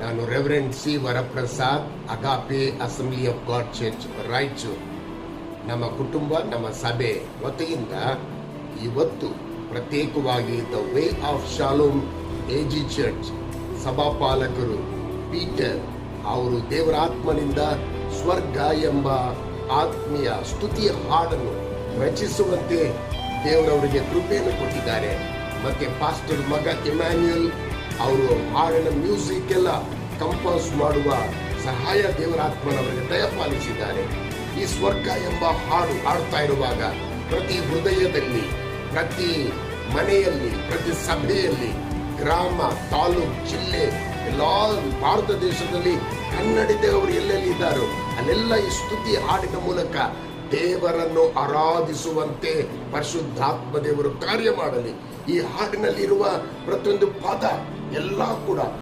ನಾನು reverend C Varaprasad, Agape assembly of God church Raichur. ನಮ್ಮ ಕುಟುಂಬ, ನಮ್ಮ ಸಭೆ ವತಿಯಿಂದ ಇವತ್ತು ಪ್ರತ್ಯೇಕವಾಗಿ the way of Shalom AG church ಸಭಾಪಾಲಕರು ಪೀಟರ್ ಅವರು ದೇವರಾತ್ಮನಿಂದ ಸ್ವರ್ಗ ಎಂಬ ಆತ್ಮೀಯ ಸ್ತುತಿಯ ಹಾಡನ್ನು ರಚಿಸುವಂತೆ ದೇವರವರಿಗೆ ಕೃಪೆಯನ್ನು ಕೊಟ್ಟಿದ್ದಾರೆ. ಮತ್ತೆ ಪಾಸ್ಟರ್ ಮಗ ಇಮ್ಯಾನ್ಯುಯಲ್ ಅವರು ಹಾಡಿನ ಮ್ಯೂಸಿಕ್ ಎಲ್ಲ ಕಂಪೋಸ್ ಮಾಡುವ ಸಹಾಯ ದೇವರಾತ್ಮನವರಿಗೆ ದಯಪಾಲಿಸಿದ್ದಾರೆ. ಈ ಸ್ವರ್ಗ ಎಂಬ ಹಾಡು ಹಾಡ್ತಾ ಇರುವಾಗ ಪ್ರತಿ ಹೃದಯದಲ್ಲಿ, ಪ್ರತಿ ಮನೆಯಲ್ಲಿ, ಪ್ರತಿ ಸಭೆಯಲ್ಲಿ, ಗ್ರಾಮ, ತಾಲೂಕು, ಜಿಲ್ಲೆ, ಎಲ್ಲಾ ಭಾರತ ದೇಶದಲ್ಲಿ ಕನ್ನಡಿಗರು ಎಲ್ಲೆಲ್ಲಿ ಇದ್ದಾರೋ ಅಲ್ಲೆಲ್ಲ ಈ ಸ್ತುತಿ ಹಾಡಿನ ಮೂಲಕ ದೇವರನ್ನು ಆರಾಧಿಸುವಂತೆ ಪರಿಶುದ್ಧಾತ್ಮ ದೇವರು ಕಾರ್ಯ ಮಾಡಲಿ. ಈ ಹಾಡಿನಲ್ಲಿರುವ ಪ್ರತಿಯೊಂದು ಪದ ಎಲ್ಲ ಕೂಡ